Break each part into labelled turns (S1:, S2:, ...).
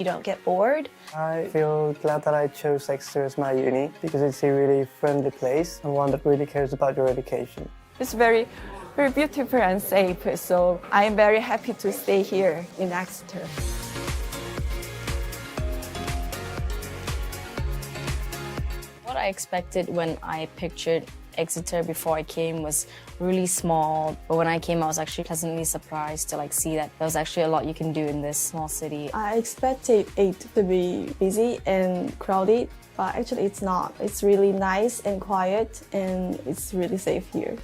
S1: You don't get bored.
S2: I feel glad that I chose Exeter as my uni because it's a really friendly place and one that really cares about your education.
S3: It's very beautiful and safe, so I am very happy to stay here in Exeter.
S4: What I expected when I pictured Exeter before I came was really small, but when I came I was actually pleasantly surprised to see that there was actually a lot you can do in this small city.
S5: I expected it to be busy and crowded, but actually it's not. It's really nice and quiet, and it's really safe here.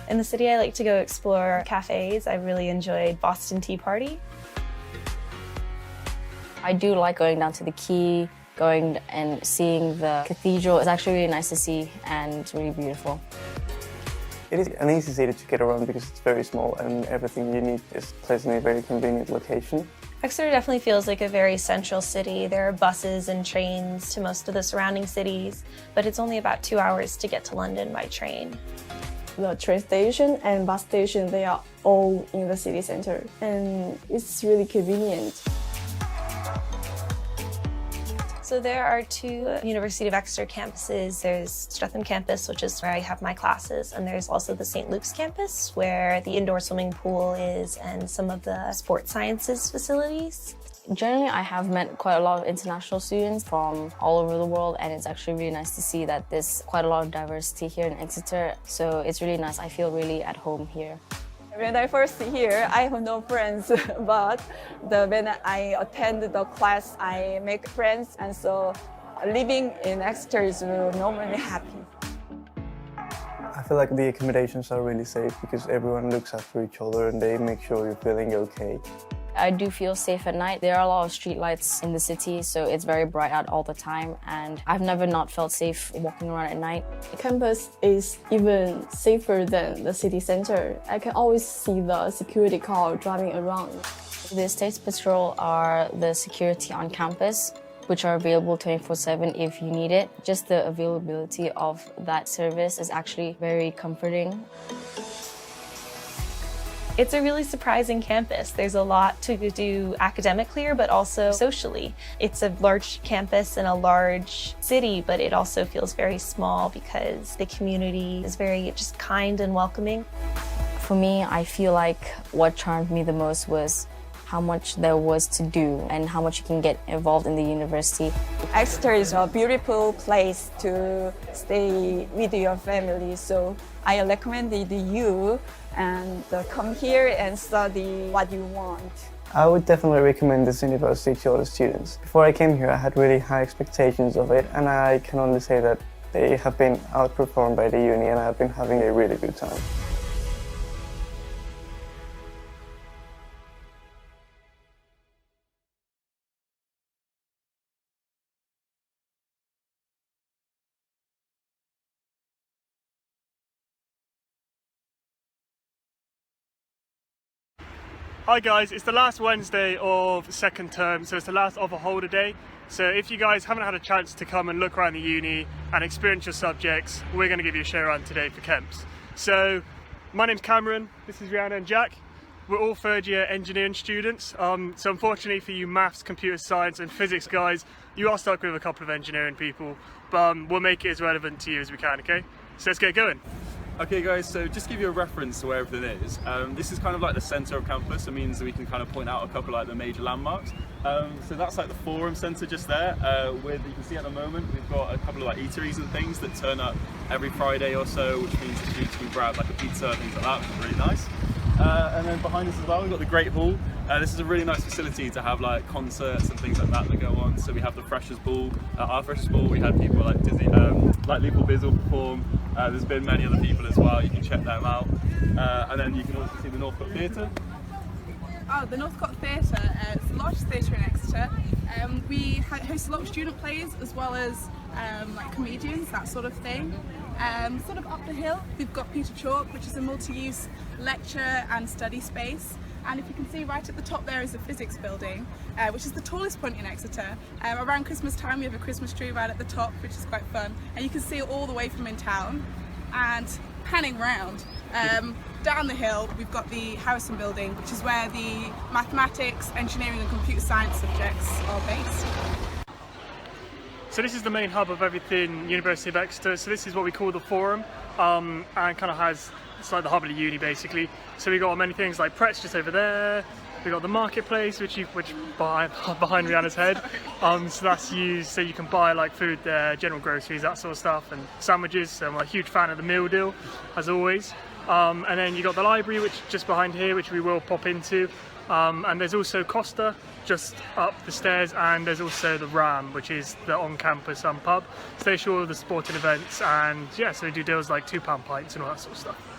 S1: In the city, I like to go explore cafes. I really enjoyed Boston Tea Party.
S4: I do like going down to the quay, going and seeing the cathedral. It's actually really nice to see, and it's really beautiful.
S2: It is an easy city to get around because it's very small and everything you need is placed in a very convenient location.
S1: Exeter definitely feels like a very central city. There are buses and trains to most of the surrounding cities, but it's only about 2 hours to get to London by train.
S5: The train station and bus station, they are all in the city center, and it's really convenient.
S1: So there are two University of Exeter campuses. There's Streatham campus, which is where I have my classes, and there's also the St. Luke's campus, where the indoor swimming pool is and some of the sports sciences facilities.
S4: Generally, I have met quite a lot of international students from all over the world, and it's actually really nice to see that there's quite a lot of diversity here in Exeter. So it's really nice. I feel really at home here.
S3: When I first here, I have no friends, but when I attend the class, I make friends, and so living in Exeter is normally happy.
S2: I feel like the accommodations are really safe because everyone looks after each other and they make sure you're feeling okay.
S4: I do feel safe at night. There are a lot of street lights in the city, so it's very bright out all the time, and I've never not felt safe walking around at night.
S5: The campus is even safer than the city center. I can always see the security car driving around.
S4: The State Patrol are the security on campus, which are available 24/7 if you need it. Just the availability of that service is actually very comforting.
S1: It's a really surprising campus. There's a lot to do academically here, but also socially. It's a large campus in a large city, but it also feels very small because the community is very just kind and welcoming.
S4: For me, I feel like what charmed me the most was how much there was to do and how much you can get involved in the university.
S3: Exeter is a beautiful place to stay with your family, so I recommended you and come here and study what you want.
S2: I would definitely recommend this university to other students. Before I came here, I had really high expectations of it, and I can only say that they have been outperformed by the uni, and I've been having a really good time.
S6: Hi guys, it's the last Wednesday of second term, so it's the last of a holiday. So if you guys haven't had a chance to come and look around the uni and experience your subjects, we're going to give you a show around today for Kemps. So my name's Cameron, this is Rihanna and Jack. We're all third year engineering students. So unfortunately for you maths, computer science and physics guys, you are stuck with a couple of engineering people, but we'll make it as relevant to you as we can, okay? So let's get going.
S7: Okay guys, so just to give you a reference to where everything is, this is kind of like the centre of campus. It means that we can kind of point out a couple of the major landmarks. So that's like the forum centre just there. You can see at the moment we've got a couple of eateries and things that turn up every Friday or so, which means that students can grab a pizza and things like that, which is really nice. And then behind us as well, we've got the Great Hall. This is a really nice facility to have concerts and things like that go on. So we have the Freshers' Ball. At our Freshers' Ball, we had people like Disney, like Lethal Bizzle perform. There's been many other people as well. You can check them out. And then you can also see the Northcote Theatre.
S8: Oh, the Northcote Theatre, it's the largest theatre in Exeter. We host a lot of student plays as well as comedians, that sort of thing. Sort of up the hill, we've got Peter Chalk, which is a multi-use lecture and study space. And if you can see right at the top there is the physics building, which is the tallest point in Exeter. Around Christmas time we have a Christmas tree right at the top, which is quite fun. And you can see it all the way from in town. And panning round, Down the hill we've got the Harrison building, which is where the mathematics, engineering and computer science subjects are based.
S6: So this is the main hub of everything University of Exeter. So this is what we call the forum, and kind of has, it's like the hub of the uni basically. So we got many things like Pret's just over there. We got the marketplace, which behind Rihanna's head. So that's used so you can buy like food there, general groceries, that sort of stuff, and sandwiches. So I'm a huge fan of the meal deal, as always. And then you got the library, which is just behind here, which we will pop into. And there's also Costa just up the stairs, and there's also the Ram, which is the on-campus pub. So they show all the sporting events, and yeah, so they do deals like £2 pints and all that sort of stuff.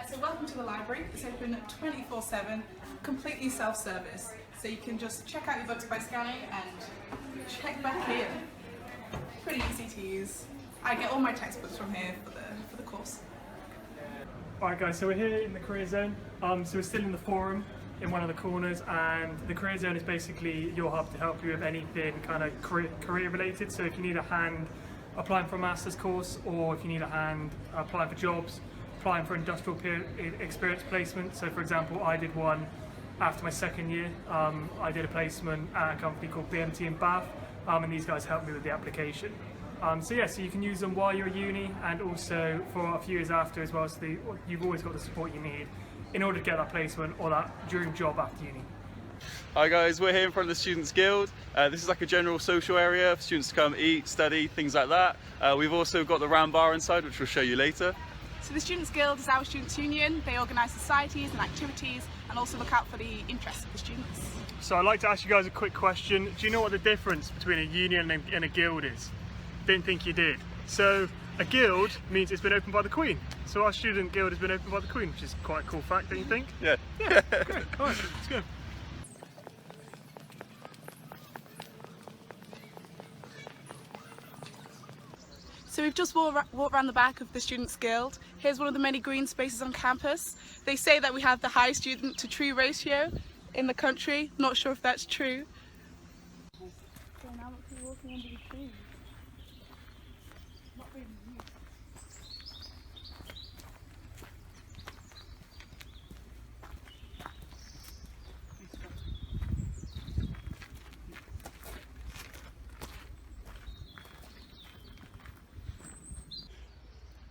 S8: So welcome to the library. It's open 24/7, completely self-service. So you can just check out your books by scanning and check back in. Pretty easy to use. I get all my textbooks from here for the course.
S6: Alright guys, so we're here in the career zone. So we're still in the forum in one of the corners, and the career zone is basically your hub to help you with anything kind of career related. So if you need a hand applying for a master's course, or if you need a hand applying for jobs, applying for industrial experience placement. So for example, I did one after my second year. I did a placement at a company called BMT in Bath, and these guys helped me with the application. So yeah, so you can use them while you're at uni and also for a few years after as well, so you've always got the support you need in order to get that placement or that dream job after uni.
S7: Hi guys, we're here in front of the Students' Guild. This is like a general social area for students to come eat, study, things like that. We've also got the Ram Bar inside, which we'll show you later.
S8: So the Students' Guild is our students' union. They organise societies and activities and also look out for the interests of the students.
S6: So I'd like to ask you guys a quick question. Do you know what the difference between a union and a guild is? Didn't think you did. So a guild means it's been opened by the Queen. So our student guild has been opened by the Queen, which is quite a cool fact, don't you think?
S7: Yeah.
S6: Yeah, great. All right, let's go.
S8: So we've just walked around the back of the Students' Guild. Here's one of the many green spaces on campus. They say that we have the highest student to tree ratio in the country. Not sure if that's true. So now we're walking under the trees. Not really used.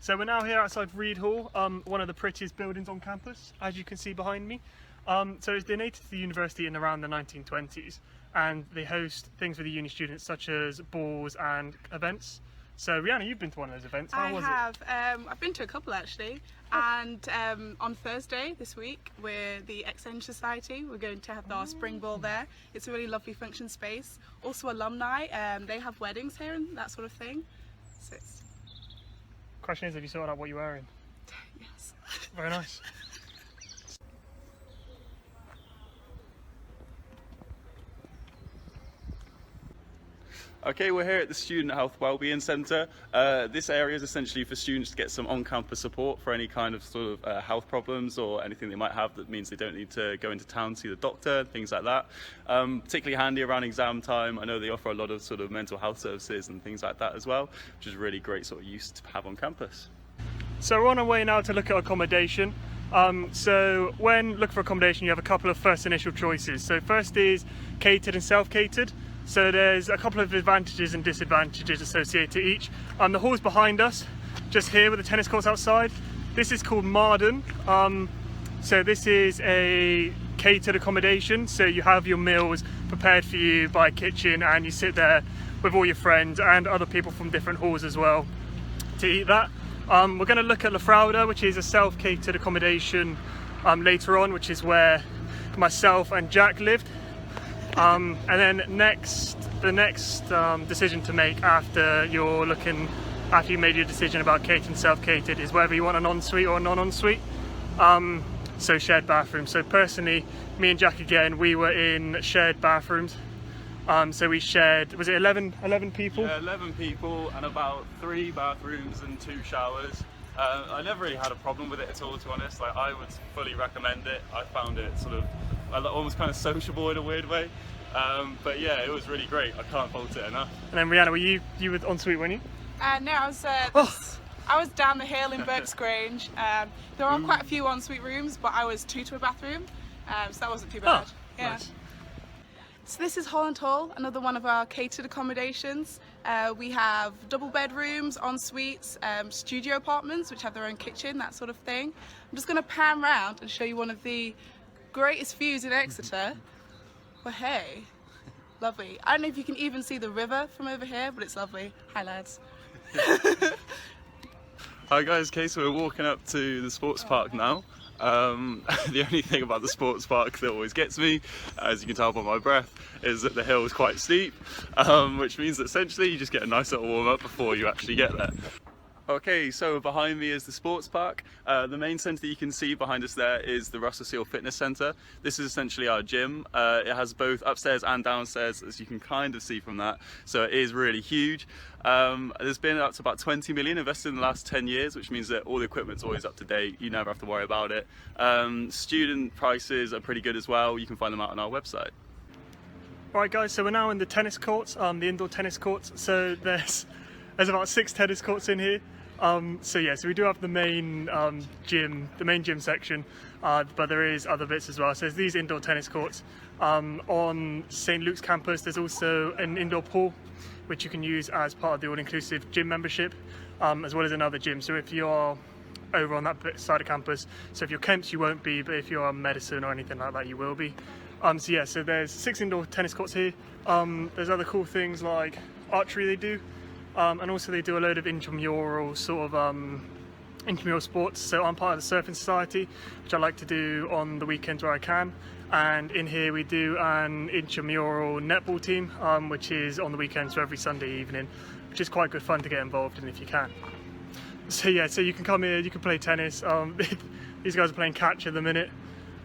S6: So we're now here outside Reed Hall, one of the prettiest buildings on campus, as you can see behind me. So it's donated to the university in around the 1920s, and they host things for the uni students such as balls and events. So Rihanna, you've been to one of those events. How was it?
S8: I have. I've been to a couple actually, and on Thursday this week we're the Exchange Society. We're going to have our spring ball there. It's a really lovely function space. Also alumni, they have weddings here and that sort of thing. So it's...
S6: Question is, have you sorted out what you're wearing?
S8: Yes.
S6: Very nice.
S7: Okay, we're here at the Student Health Wellbeing Centre. This area is essentially for students to get some on-campus support for any kind of sort of health problems or anything they might have that means they don't need to go into town to see the doctor, things like that. Particularly handy around exam time. I know they offer a lot of sort of mental health services and things like that as well, which is really great sort of use to have on campus.
S6: So we're on our way now to look at accommodation. So when looking for accommodation, you have a couple of first initial choices. So first is catered and self-catered. So there's a couple of advantages and disadvantages associated to each. The hall's behind us, just here with the tennis courts outside. This is called Marden. So this is a catered accommodation. So you have your meals prepared for you by a kitchen, and you sit there with all your friends and other people from different halls as well to eat that. We're going to look at La Frauda, which is a self-catered accommodation later on, which is where myself and Jack lived. And then the next decision to make after you made your decision about catered and self-catered is whether you want an ensuite or a non-ensuite. So shared bathrooms. So personally, me and Jack again, we were in shared bathrooms. So we shared, was it 11 people?
S7: Yeah, 11 people and about 3 bathrooms and 2 showers. I never really had a problem with it at all, to be honest. Like, I would fully recommend it. I found it sort of almost kind of sociable in a weird way. But yeah, it was really great. I can't fault it enough.
S6: And then Rihanna, you were ensuite, weren't you?
S8: No, I was I was down the hill in Burke's Grange. There are quite a few ensuite rooms, but I was 2 to a bathroom, so that wasn't too bad. Yeah.
S6: Nice.
S8: So this is Holland Hall, another one of our catered accommodations. We have double bedrooms, en-suites, studio apartments which have their own kitchen, that sort of thing. I'm just going to pan round and show you one of the greatest views in Exeter. Well, hey, lovely. I don't know if you can even see the river from over here, but it's lovely. Hi lads.
S7: Hi guys, okay, so we're walking up to the sports park now. The only thing about the sports park that always gets me, as you can tell by my breath, is that the hill is quite steep, which means that essentially you just get a nice little warm up before you actually get there. Okay, so behind me is the sports park. The main centre that you can see behind us there is the Russell Seal Fitness Centre. This is essentially our gym. It has both upstairs and downstairs, as you can kind of see from that, so it is really huge. There's been up to about 20 million invested in the last 10 years, which means that all the equipment's always up to date. You never have to worry about it. Student prices are pretty good as well. You can find them out on our website.
S6: Right guys, so we're now in the tennis courts, the indoor tennis courts. So there's about 6 tennis courts in here. So we do have the main gym section, but there is other bits as well. So there's these indoor tennis courts. On St Luke's campus there's also an indoor pool which you can use as part of the all-inclusive gym membership, as well as another gym. So if you're over on that side of campus, so if you're Kemp's you won't be, but if you're medicine or anything like that you will be. So there's 6 indoor tennis courts here. There's other cool things like archery they do. And also they do a load of intramural intramural sports. So I'm part of the Surfing Society, which I like to do on the weekends where I can. And in here we do an intramural netball team, which is on the weekends, so every Sunday evening, which is quite good fun to get involved in if you can. So you can come here, you can play tennis. These guys are playing catch at the minute.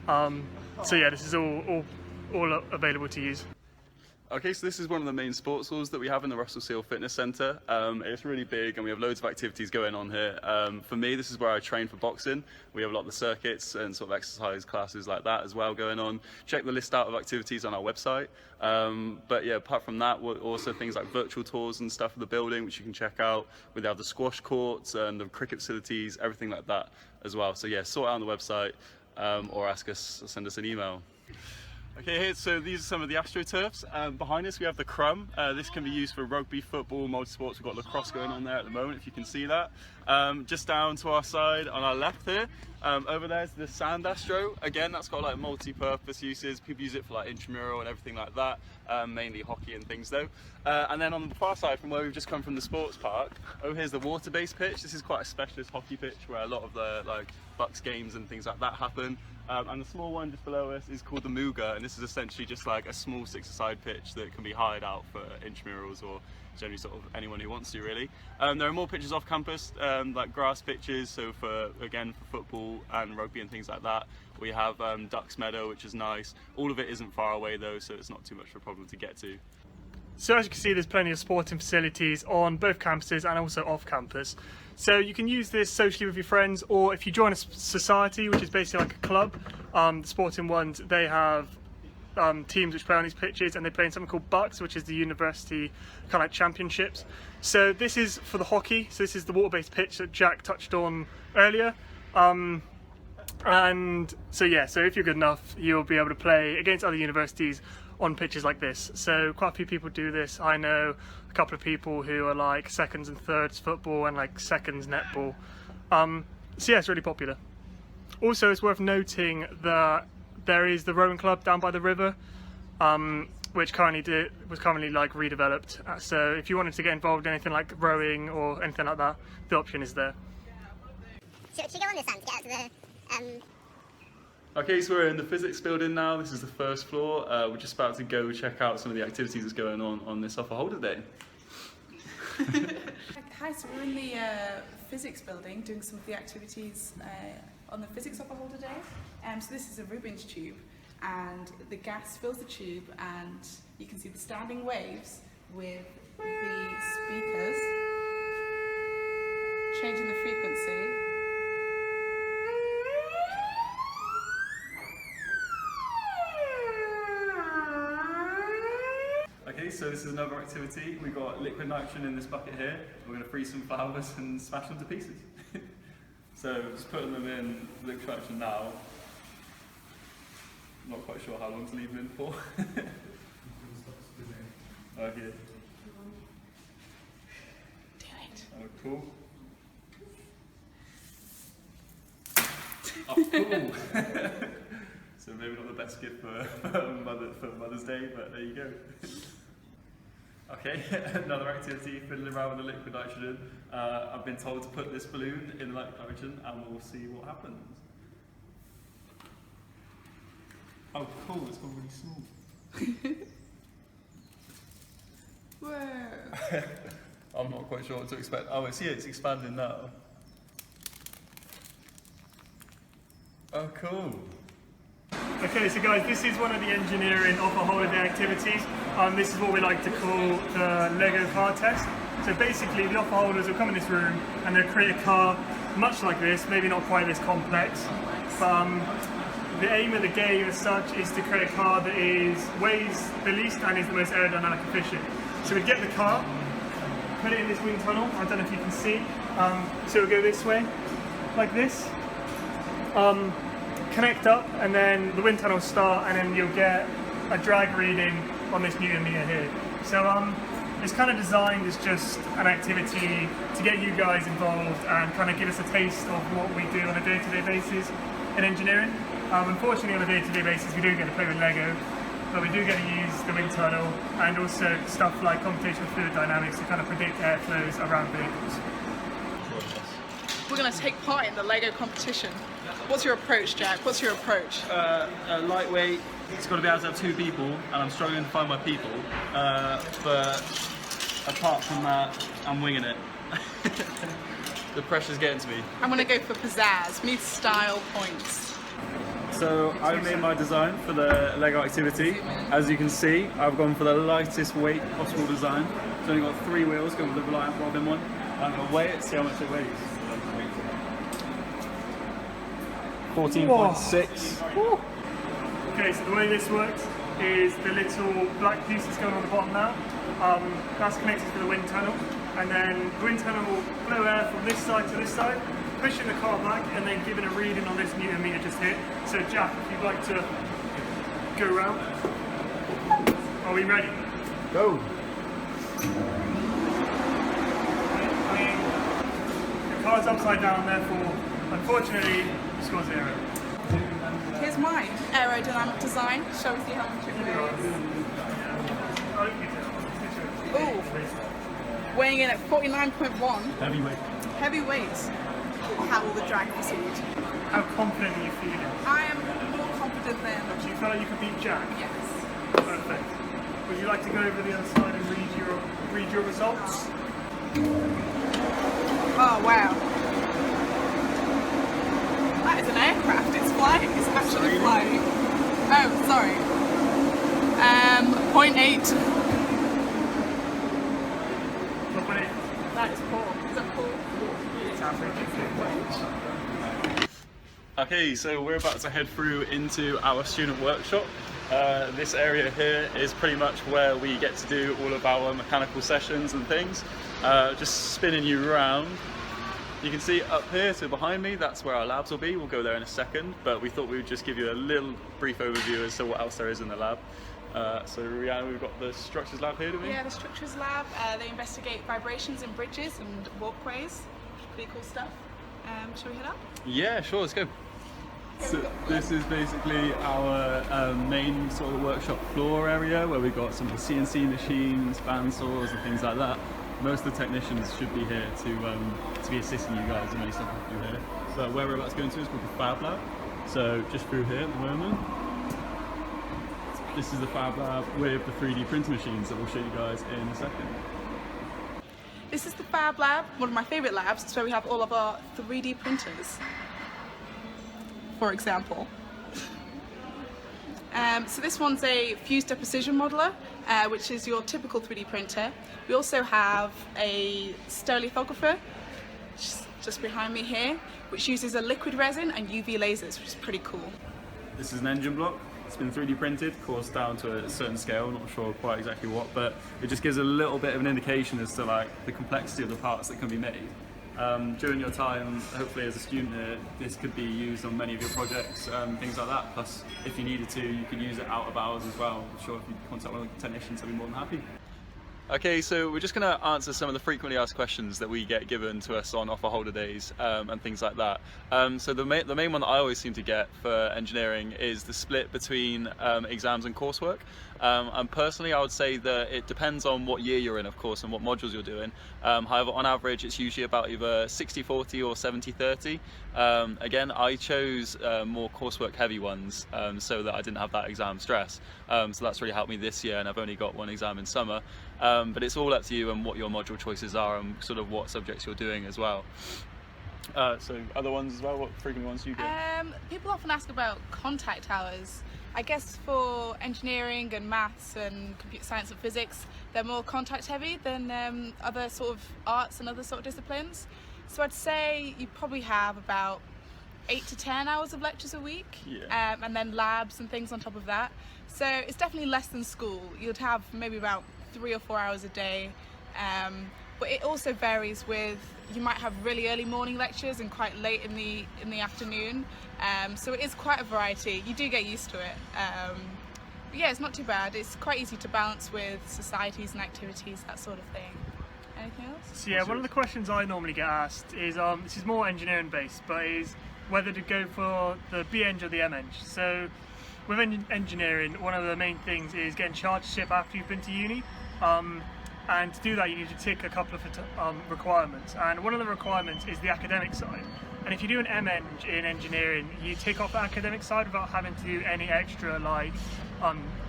S6: This is all available to use.
S7: Okay, so this is one of the main sports halls that we have in the Russell Seal Fitness Centre. It's really big and we have loads of activities going on here. For me, this is where I train for boxing. We have a lot of the circuits and sort of exercise classes like that as well going on. Check the list out of activities on our website. Apart from that, also things like virtual tours and stuff of the building, which you can check out. We have the squash courts and the cricket facilities, everything like that as well. So sort it out on the website or send us an email. Okay, here, so these are some of the AstroTurfs. Behind us we have the Crumb. This can be used for rugby, football, multi-sports. We've got lacrosse going on there at the moment, if you can see that. Just down to our side, on our left here, over there's the Sand Astro. Again, that's got like multi-purpose uses. People use it for like intramural and everything like that, mainly hockey and things though. And then on the far side, from where we've just come from the sports park, over here's the water-based pitch. This is quite a specialist hockey pitch where a lot of the Bucks games and things like that happen. And the small one just below us is called the Mooga, and this is essentially just like a small 6-a-side pitch that can be hired out for intramurals or generally sort of anyone who wants to really. There are more pitches off campus, like grass pitches, so for football and rugby and things like that. We have Ducks Meadow, which is nice. All of it isn't far away though, so it's not too much of a problem to get to.
S6: So as you can see, there's plenty of sporting facilities on both campuses and also off campus. So you can use this socially with your friends, or if you join a society, which is basically like a club, the sporting ones, they have teams which play on these pitches, and they play in something called Bucks, which is the university kind of like championships. So this is for the hockey, so this is the water-based pitch that Jack touched on earlier. So if you're good enough, you'll be able to play against other universities on pitches like this. So quite a few people do this. I know a couple of people who are like seconds and thirds football and like seconds netball. It's really popular. Also, it's worth noting that there is the rowing club down by the river, which was currently like redeveloped. So if you wanted to get involved in anything like rowing or anything like that, the option is there.
S9: Should we go on this end to get out to the
S7: Okay, so we're in the physics building now. This is the first floor. We're just about to go check out some of the activities that's going on this offer holder day.
S8: Hi, so we're in the physics building doing some of the activities on the physics offer holder day. So this is a Rubin's tube, and the gas fills the tube, and you can see the standing waves with the speakers changing the frequency.
S7: Okay, Okay, so this is another activity. We've got liquid nitrogen in this bucket here. We're going to freeze some flowers and smash them to pieces. So just putting them in liquid nitrogen now. Not quite sure how long to leave them in for. Okay.
S8: Do it.
S7: Oh, cool. Oh, cool. So maybe not the best gift for Mother's Day, but there you go. Okay, another activity, fiddling around with the liquid nitrogen. I've been told to put this balloon in the liquid nitrogen and we'll see what happens. Oh cool, it's gone really small.
S8: Whoa.
S7: I'm not quite sure what to expect. Oh, it's here, it's expanding now. Oh cool.
S6: Okay, so guys, this is one of the engineering offer holiday activities. This is what we like to call the Lego car test. So basically, the offer holders will come in this room and they'll create a car much like this, maybe not quite this complex. But the aim of the game as such is to create a car that weighs the least and is the most aerodynamic efficient. So we'd get the car, put it in this wind tunnel. I don't know if you can see. So it'll go this way, like this. Connect up, and then the wind tunnel will start, and then you'll get a drag reading on this Newton meter here. So it's kind of designed as just an activity to get you guys involved and kind of give us a taste of what we do on a day-to-day basis in engineering. Unfortunately, on a day-to-day basis, we do get to play with Lego, but we do get to use the wind tunnel and also stuff like computational fluid dynamics to kind of predict airflows around vehicles.
S8: We're going to take part in the Lego competition. What's your approach, Jack? What's your approach?
S7: Lightweight, it's got to be able to have two people, and I'm struggling to find my people. But apart from that, I'm winging it. The pressure's getting to me.
S8: I'm going to go for pizzazz, me style points.
S7: So I made my design for the Lego activity. As you can see, I've gone for the lightest weight possible design. It's only got 3 wheels, going with the Reliant Robin one. I'm going to weigh it, see how much it weighs. 14.6.
S6: Okay, so the way this works is the little black piece that's going on the bottom now. That's connected to the wind tunnel, and then the wind tunnel will blow air from this side to this side, pushing the car back and then giving a reading on this Newton meter just here. So Jack, if you'd like to go around. Are we ready?
S7: Go!
S6: The car's upside down, therefore, unfortunately, you score 0.
S8: Here's mine, aerodynamic design. Shall we see how much it weighs? Ooh, weighing in at 49.1.
S7: Heavyweight.
S8: Heavyweight. How will the drag proceed?
S6: How confident are you feeling?
S8: I am more confident than...
S6: Do you feel like you could beat Jack?
S8: Yes.
S6: Perfect. Would you like to go over the other side and read your results?
S8: Oh, wow. That is an aircraft. It's flying. It's actually flying. Oh, sorry. 0.8. That is poor. Is that poor?
S6: It's average.
S7: Okay, so we're about to head through into our student workshop. This area here is pretty much where we get to do all of our mechanical sessions and things. Just spinning you around. You can see up here, so behind me, that's where our labs will be. We'll go there in a second, but we thought we would just give you a little brief overview as to what else there is in the lab. So Rihanna, we've got the structures lab here, do we?
S8: Yeah, the structures lab. They investigate vibrations in bridges and walkways. Pretty cool stuff. Shall we head up?
S7: Yeah, sure, let's go. So this is basically our main sort of workshop floor area where we've got some CNC machines, bandsaws and things like that. Most of the technicians should be here to be assisting you guys in any stuff we do here. So where we're about to go into is called the Fab Lab. So just through here at the moment. This is the Fab Lab with the 3D printer machines that we'll show you guys in a second.
S8: This is the Fab Lab, one of my favourite labs, so we have all of our 3D printers, for example. So this one's a fused deposition modeler, which is your typical 3D printer. We also have a stereolithographer, which is just behind me here, which uses a liquid resin and UV lasers, which is pretty cool.
S7: This is an engine block. It's been 3D printed, of course, down to a certain scale. I'm not sure quite exactly what, but it just gives a little bit of an indication as to like the complexity of the parts that can be made. During your time, hopefully as a student here, this could be used on many of your projects, things like that. Plus, if you needed to, you could use it out of hours as well. I'm sure if you contact one of the technicians, they'll be more than happy. Okay, so we're just going to answer some of the frequently asked questions that we get given to us on offer holder days and things like that. So the main one that I always seem to get for engineering is the split between exams and coursework. And personally, I would say that it depends on what year you're in, of course, and what modules you're doing. However, on average, it's usually about either 60-40 or 70-30. Again, I chose more coursework heavy ones so that I didn't have that exam stress. So that's really helped me this year, and I've only got one exam in summer. But it's all up to you and what your module choices are and sort of what subjects you're doing as well. So other ones as well, what frequent ones do you get?
S8: People often ask about contact hours. I guess for engineering and maths and computer science and physics, they're more contact heavy than other sort of arts and other sort of disciplines. So I'd say you probably have about 8 to 10 hours of lectures a week, and then labs and things on top of that. So it's definitely less than school. You'd have maybe about 3 or 4 hours a day, but it also varies with, you might have really early morning lectures and quite late in the afternoon, so it is quite a variety. You do get used to it, but yeah, it's not too bad. It's quite easy to balance with societies and activities, that sort of thing. Anything else?
S6: So yeah, one of the questions I normally get asked is, this is more engineering based, but is whether to go for the B-Eng or the M-Eng. So with engineering, one of the main things is getting chartership after you've been to uni. And to do that, you need to tick a couple of requirements. And one of the requirements is the academic side. And if you do an M-Eng in engineering, you tick off the academic side without having to do any extra like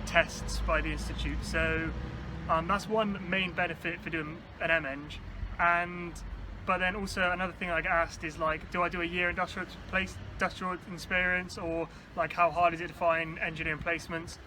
S6: tests by the institute. So that's one main benefit for doing an M-Eng. But then also another thing I get asked is like, do I do a year industrial experience, or like how hard is it to find engineering placements?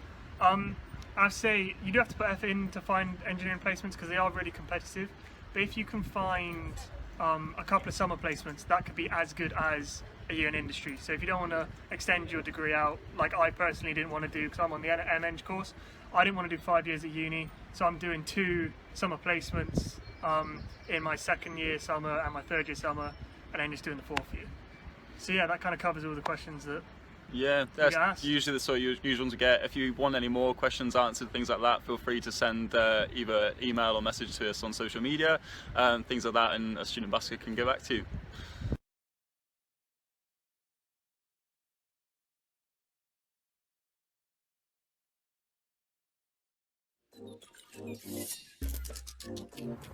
S6: I'd say you do have to put effort in to find engineering placements because they are really competitive. But if you can find a couple of summer placements, that could be as good as a year in industry. So if you don't want to extend your degree out, like I personally didn't want to do, because I'm on the M-Eng course, I didn't want to do 5 years at uni, so I'm doing 2 summer placements in my second year summer and my third year summer, and then just doing the 4th year. So yeah, that kind of covers all the questions that
S7: that's usually the sort of usual ones to get. If you want any more questions answered, things like that, feel free to send either email or message to us on social media, things like that, and a student basket can get back to you.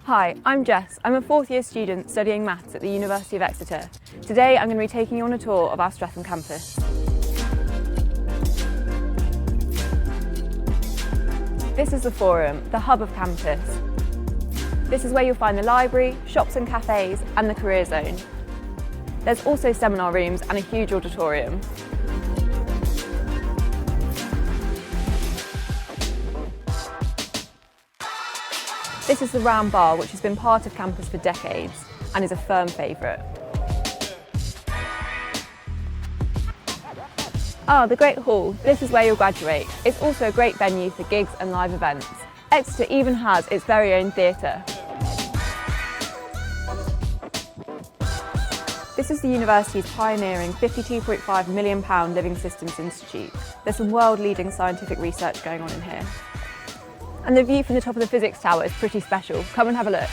S10: Hi, I'm Jess. I'm a 4th year student studying maths at the University of Exeter. Today I'm going to be taking you on a tour of our Streatham campus. This is the Forum, the hub of campus. This is where you'll find the library, shops and cafes, and the career zone. There's also seminar rooms and a huge auditorium. This is the Round Bar, which has been part of campus for decades and is a firm favourite. The Great Hall. This is where you'll graduate. It's also a great venue for gigs and live events. Exeter even has its very own theatre. This is the university's pioneering £52.5 million Living Systems Institute. There's some world-leading scientific research going on in here. And the view from the top of the physics tower is pretty special. Come and have a look.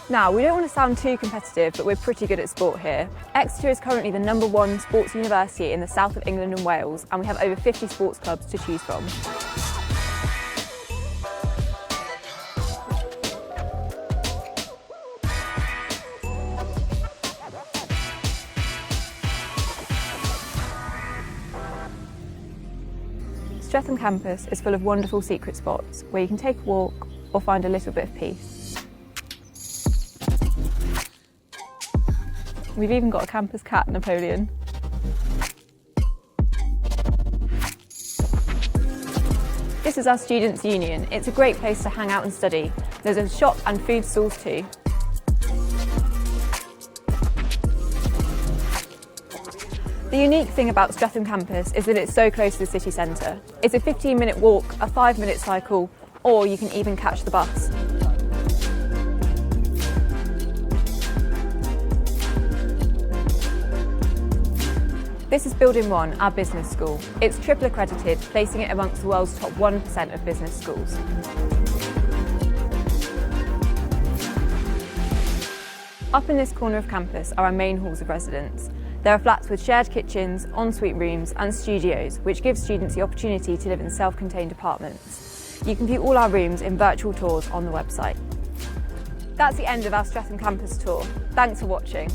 S10: Now, we don't want to sound too competitive, but we're pretty good at sport here. Exeter is currently the #1 sports university in the south of England and Wales, and we have over 50 sports clubs to choose from. Streatham campus is full of wonderful secret spots where you can take a walk or find a little bit of peace. We've even got a campus cat, Napoleon. This is our Students' Union. It's a great place to hang out and study. There's a shop and food stalls too. The unique thing about Streatham campus is that it's so close to the city centre. It's a 15-minute walk, a 5-minute cycle, or you can even catch the bus. This is Building 1, our business school. It's triple accredited, placing it amongst the world's top 1% of business schools. Up in this corner of campus are our main halls of residence. There are flats with shared kitchens, ensuite rooms and studios, which give students the opportunity to live in self-contained apartments. You can view all our rooms in virtual tours on the website. That's the end of our Streatham campus tour. Thanks for watching.